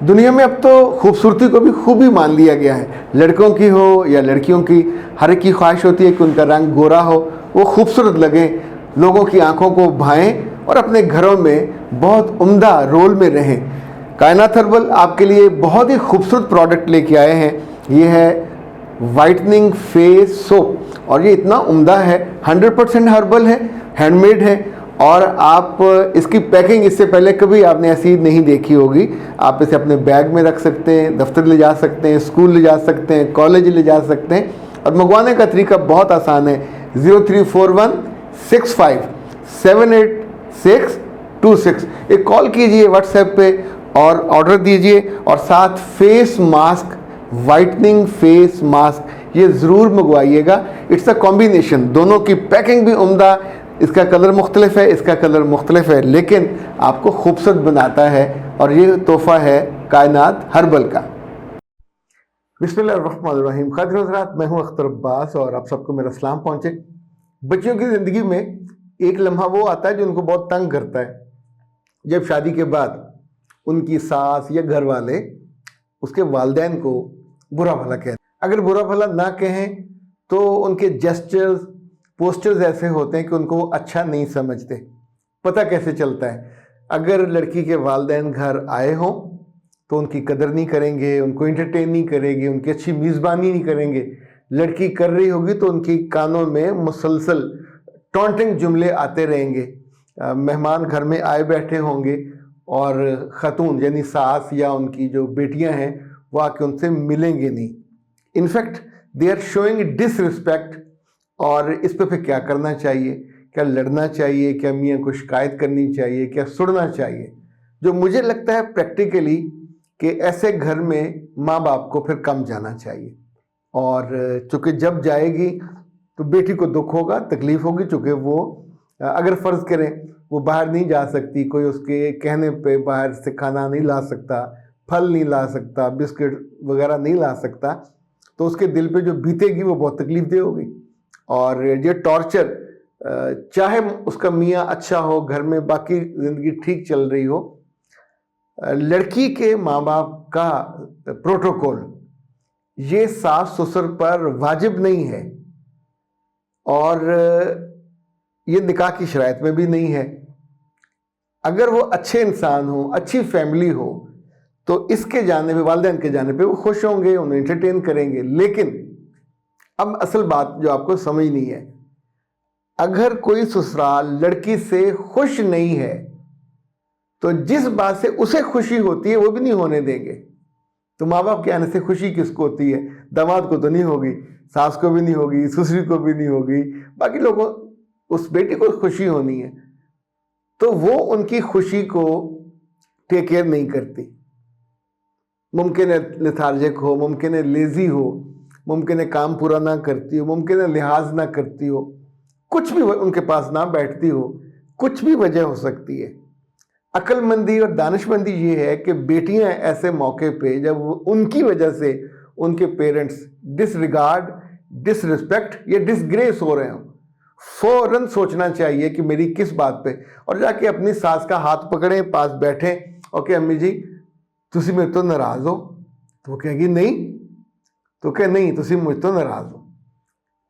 दुनिया में अब तो खूबसूरती को भी खूबी मान लिया गया है। लड़कों की हो या लड़कियों की, हर एक की ख्वाहिश होती है कि उनका रंग गोरा हो, वो खूबसूरत लगे, लोगों की आंखों को भाएं और अपने घरों में बहुत उम्दा रोल में रहें। कायनात हर्बल आपके लिए बहुत ही खूबसूरत प्रोडक्ट लेके आए हैं। ये है वाइटनिंग फेस सोप और ये इतना उम्दा है, 100% हर्बल है, हैंडमेड है और आप इसकी पैकिंग इससे पहले कभी आपने ऐसी नहीं देखी होगी। आप इसे अपने बैग में रख सकते हैं, दफ्तर ले जा सकते हैं, स्कूल ले जा सकते हैं, कॉलेज ले जा सकते हैं और मंगवाने का तरीका बहुत आसान है। 0341657826 एक कॉल कीजिए व्हाट्सएप पे और ऑर्डर दीजिए और साथ face mask, whitening face mask ये ज़रूर मंगवाइएगा। इट्स अ कॉम्बिनेशन, दोनों की पैकिंग भी उम्दा, इसका कलर मुख्तलिफ है, इसका कलर मुख्तलिफ है, लेकिन आपको खूबसूरत बनाता है और ये तोहफ़ा है कायनात हर्बल का। बिस्मिल्लाहिर्रहमानिर्रहीम। खातिन हज़रात, मैं हूँ अख्तर अब्बास और आप सबको मेरा सलाम पहुँचे। बच्चियों की ज़िंदगी में एक लम्हा वो आता है जो उनको बहुत तंग करता है, जब शादी के बाद उनकी सास या घर वाले उसके वालिदैन को बुरा भला कहते हैं। अगर बुरा भला ना कहें तो उनके जेस्चर्स, पोस्टर्स ऐसे होते हैं कि उनको वो अच्छा नहीं समझते। पता कैसे चलता है? अगर लड़की के वालिदैन घर आए हों तो उनकी कदर नहीं करेंगे, उनको एंटरटेन नहीं करेंगे, उनकी अच्छी मेज़बानी नहीं करेंगे। लड़की कर रही होगी तो उनकी कानों में मुसलसल टॉन्टिंग जुमले आते रहेंगे। मेहमान घर में आए बैठे होंगे और ख़तून यानी सास या उनकी जो बेटियां हैं वो आके उनसे मिलेंगे नहीं। In fact they are showing disrespect. और इस पे फिर क्या करना चाहिए? क्या लड़ना चाहिए? क्या मियाँ को शिकायत करनी चाहिए? क्या सुड़ना चाहिए? जो मुझे लगता है प्रैक्टिकली कि ऐसे घर में माँ बाप को फिर कम जाना चाहिए। और चूँकि जब जाएगी तो बेटी को दुख होगा, तकलीफ़ होगी, चूँकि वो अगर फ़र्ज़ करें वो बाहर नहीं जा सकती, कोई उसके कहने पे बाहर से खाना नहीं ला सकता, फल नहीं ला सकता, बिस्किट वगैरह नहीं ला सकता, तो उसके दिल पे जो बीतेगी वो बहुत तकलीफ दे होगी। और ये टॉर्चर, चाहे उसका मियाँ अच्छा हो, घर में बाकी ज़िंदगी ठीक चल रही हो, लड़की के माँ बाप का प्रोटोकॉल ये सास ससुर पर वाजिब नहीं है और ये निकाह की शराइत में भी नहीं है। अगर वो अच्छे इंसान हो, अच्छी फैमिली हो, तो इसके जाने पे, वालिदैन के जाने पे वो खुश होंगे, उन्हें एंटरटेन करेंगे। लेकिन अब असल बात जो आपको समझनी है, अगर कोई ससुराल लड़की से खुश नहीं है तो जिस बात से उसे खुशी होती है वो भी नहीं होने देंगे। तो माँ बाप के आने से खुशी किसको होती है? दामाद को तो नहीं होगी, सास को भी नहीं होगी, ससुरी को भी नहीं होगी, बाकी लोगों, उस बेटी को खुशी होनी है। तो वो उनकी खुशी को टेक केयर नहीं करती। मुमकिन है लेथार्जिक हो, मुमकिन है लेज़ी हो, मुमकिन है काम पूरा ना करती हो, मुमकिन है लिहाज ना करती हो, कुछ भी उनके पास ना बैठती हो, कुछ भी वजह हो सकती है। अक्लमंदी और दानिशमंदी ये है कि बेटियां ऐसे मौके पे जब उनकी वजह से उनके पेरेंट्स डिसरिगार्ड, डिसरिस्पेक्ट या डिसग्रेस हो रहे हों, फौरन सोचना चाहिए कि मेरी किस बात पे, और जाके अपनी सास का हाथ पकड़े, पास बैठे और कि अम्मी जी तुसी मेरे तो नाराज़ हो। तो वो कहेगी नहीं, तो कहे नहीं तुसी मुझ तो नाराज़ हो,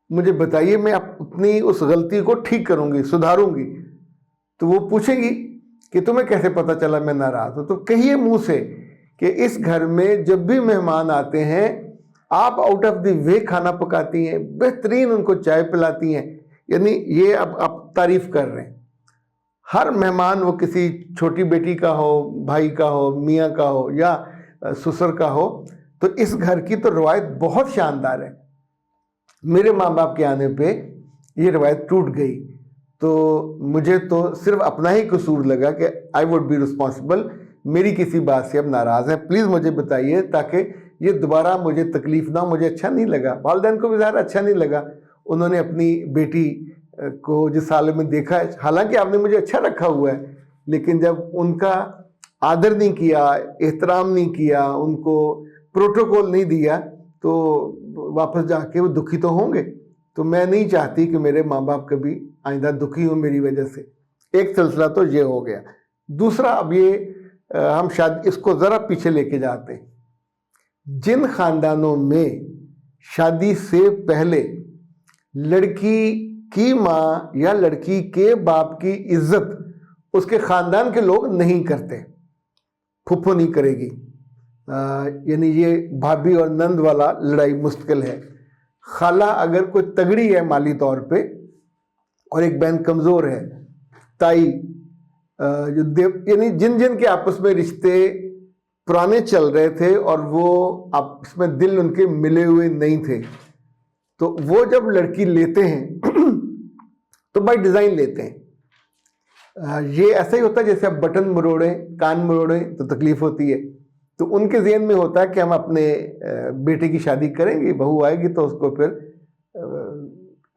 मुझे बताइए, मैं अपनी उस गलती को ठीक करूँगी, सुधारूँगी। तो वो पूछेगी कि तुम्हें कैसे पता चला मैं नाराज़ हूँ? तो कहिए मुंह से कि इस घर में जब भी मेहमान आते हैं आप आउट ऑफ द वे खाना पकाती हैं, बेहतरीन उनको चाय पिलाती हैं, यानी ये अब आप तारीफ कर रहे हैं। हर मेहमान, वो किसी छोटी बेटी का हो, भाई का हो, मियाँ का हो या ससुर का हो, तो इस घर की तो रवायत बहुत शानदार है। मेरे माँ बाप के आने पे ये रवायत टूट गई, तो मुझे तो सिर्फ अपना ही कसूर लगा कि आई वुड बी रिस्पॉन्सिबल, मेरी किसी बात से अब नाराज़ है, प्लीज़ मुझे बताइए ताकि ये दोबारा मुझे तकलीफ़ ना, मुझे अच्छा नहीं लगा, वालिदैन को भी ज़्यादा अच्छा नहीं लगा। उन्होंने अपनी बेटी को जिस हाल में देखा है, हालांकि आपने मुझे अच्छा रखा हुआ है, लेकिन जब उनका आदर नहीं किया, एहतराम नहीं किया, उनको प्रोटोकॉल नहीं दिया, तो वापस जाके वो दुखी तो होंगे। तो मैं नहीं चाहती कि मेरे माँ बाप कभी आइंदा दुखी हो मेरी वजह से। एक सिलसिला तो ये हो गया। दूसरा, अब ये हम शायद इसको ज़रा पीछे लेके जाते हैं। जिन खानदानों में शादी से पहले लड़की की माँ या लड़की के बाप की इज्जत उसके खानदान के लोग नहीं करते, फूफो नहीं करेगी, यानी ये भाभी और नंद वाला लड़ाई मुश्किल है। खाला अगर कोई तगड़ी है माली तौर पे और एक बहन कमज़ोर है, ताई जो देव, यानी जिन जिन के आपस में रिश्ते पुराने चल रहे थे और वो आपस में दिल उनके मिले हुए नहीं थे, तो वो जब लड़की लेते हैं तो बाय डिज़ाइन लेते हैं। ये ऐसा ही होता है जैसे आप बटन मरोड़े, कान मरोड़े तो तकलीफ होती है, तो उनके ज़हन में होता है कि हम अपने बेटे की शादी करेंगे, बहू आएगी तो उसको फिर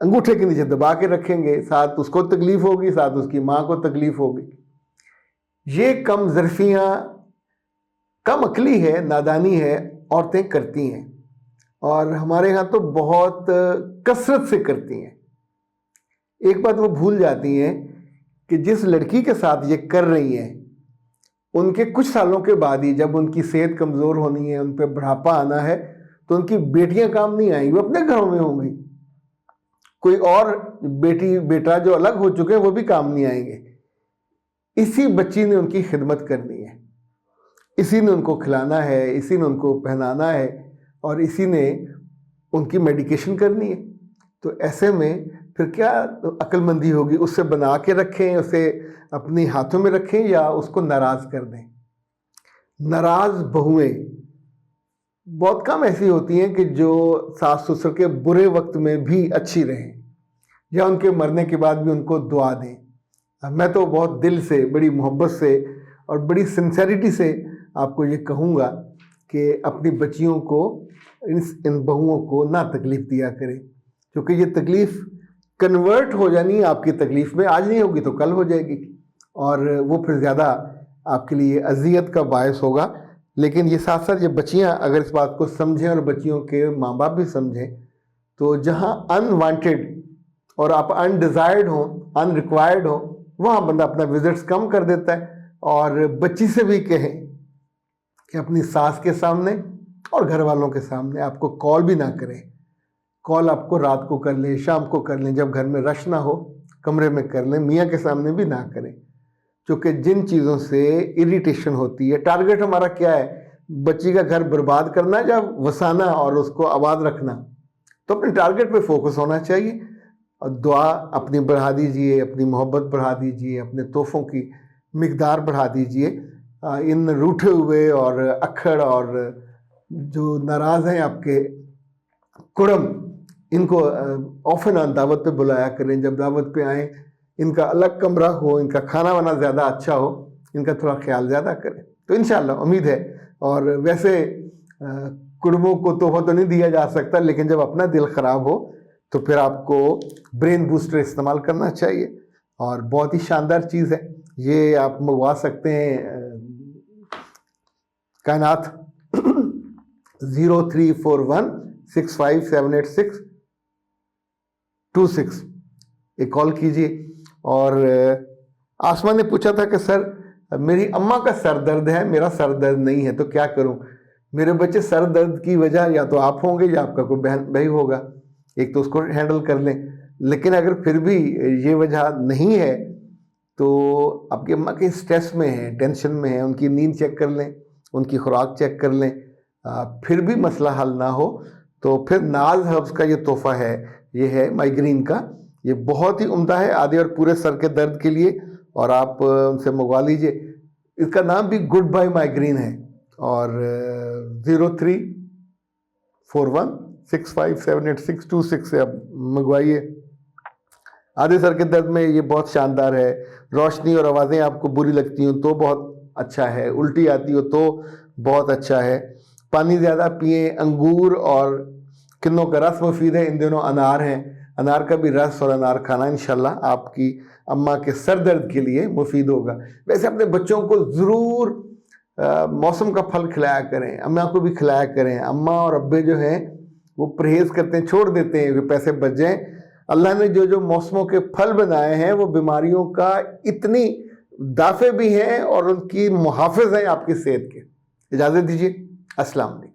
अंगूठे के नीचे दबा के रखेंगे, साथ उसको तकलीफ होगी, साथ उसकी माँ को तकलीफ होगी। ये कम ज़र्फियाँ, कम अकली है, नादानी है, औरतें करती हैं और हमारे यहाँ तो बहुत कसरत से करती हैं। एक बात वो भूल जाती हैं कि जिस लड़की के साथ ये कर रही हैं उनके कुछ सालों के बाद ही जब उनकी सेहत कमज़ोर होनी है, उन पर बुढ़ापा आना है, तो उनकी बेटियां काम नहीं आएंगी, वो अपने घरों में होंगी। कोई और बेटी बेटा जो अलग हो चुके हैं वो भी काम नहीं आएंगे। इसी बच्ची ने उनकी खिदमत करनी है, इसी ने उनको खिलाना है, इसी ने उनको पहनाना है और इसी ने उनकी मेडिकेशन करनी है। तो ऐसे में फिर क्या अक्लमंदी होगी, उससे बना के रखें, उसे अपने हाथों में रखें या उसको नाराज़ कर दें। नाराज़ बहुएं बहुत कम ऐसी होती हैं कि जो सास ससुर के बुरे वक्त में भी अच्छी रहें या उनके मरने के बाद भी उनको दुआ दें। मैं तो बहुत दिल से, बड़ी मोहब्बत से और बड़ी सिंसेरिटी से आपको ये कहूँगा कि अपनी बच्चियों को, इन बहुओं को ना तकलीफ़ दिया करें, क्योंकि ये तकलीफ़ कन्वर्ट हो जानी आपकी तकलीफ़ में, आज नहीं होगी तो कल हो जाएगी और वो फिर ज़्यादा आपके लिए अजियत का बायस होगा। लेकिन ये साथ साथ ये बच्चियाँ अगर इस बात को समझें और बच्चियों के माँ बाप भी समझें, तो जहाँ अनवांटेड और आप अनडिज़ायर्ड हो, अनरिक्वायर्ड हो, वहाँ बंदा अपना विजिट्स कम कर देता है। और बच्ची से भी कहें कि अपनी सास के सामने और घर वालों के सामने आपको कॉल भी ना करें। कॉल आपको रात को कर लें, शाम को कर लें, जब घर में रश ना हो कमरे में कर लें, मियाँ के सामने भी ना करें। क्योंकि जिन चीज़ों से इरिटेशन होती है, टारगेट हमारा क्या है, बच्ची का घर बर्बाद करना या वसाना और उसको आबाद रखना, तो अपने टारगेट पे फोकस होना चाहिए। और दुआ अपनी बढ़ा दीजिए, अपनी मोहब्बत बढ़ा दीजिए, अपने तोहफ़ों की मिकदार बढ़ा दीजिए। इन रूठे हुए और अक्खड़ और जो नाराज़ हैं आपके कुड़म, इनको ऑफन ऑन दावत पे बुलाया करें। जब दावत पे आएँ इनका अलग कमरा हो, इनका खाना वाना ज़्यादा अच्छा हो, इनका थोड़ा ख्याल ज़्यादा करें, तो इंशाअल्लाह उम्मीद है। और वैसे कुड़मों को तोहफ़ा तो नहीं दिया जा सकता, लेकिन जब अपना दिल ख़राब हो तो फिर आपको ब्रेन बूस्टर इस्तेमाल करना चाहिए और बहुत ही शानदार चीज़ है ये। आप मंगवा सकते हैं कायनात 0341657826, एक कॉल कीजिए। और आसमा ने पूछा था कि सर मेरी अम्मा का सर दर्द है, मेरा सर दर्द नहीं है, तो क्या करूं। मेरे बच्चे सर दर्द की वजह या तो आप होंगे या आपका कोई बहन भाई होगा, एक तो उसको हैंडल कर लें। लेकिन अगर फिर भी ये वजह नहीं है तो आपकी अम्मा के स्ट्रेस में है, टेंशन में है, उनकी नींद चेक कर लें, उनकी खुराक चेक कर लें। फिर भी मसला हल ना हो तो फिर नाज हर्ब्स का ये तोहफ़ा है, ये है माइग्रेन का, ये बहुत ही उम्दा है आधे और पूरे सर के दर्द के लिए, और आप उनसे मंगवा लीजिए। इसका नाम भी गुड बाय माइग्रेन है। और 0341657826 से आप मंगवाइए। आधे सर के दर्द में ये बहुत शानदार है। रोशनी और आवाज़ें आपको बुरी लगती हो तो बहुत अच्छा है, उल्टी आती हो तो बहुत अच्छा है। पानी ज़्यादा पिए। अंगूर और किन्नों का रस मुफीद है। इन दिनों अनार हैं, अनार का भी रस और अनार खाना इंशाल्लाह आपकी अम्मा के सर दर्द के लिए मुफीद होगा। वैसे अपने बच्चों को ज़रूर मौसम का फल खिलाया करें, अम्मा को भी खिलाया करें। अम्मा और अब्बे जो हैं वो परहेज़ करते हैं, छोड़ देते हैं कि पैसे बच जाएँ। अल्लाह ने जो जो मौसमों के फल बनाए हैं वो बीमारियों का इतनी दाफे भी हैं और उनकी मुहाफ़िज़ हैं आपकी सेहत के। इजाज़त दीजिए, अस्सलाम वालेकुम।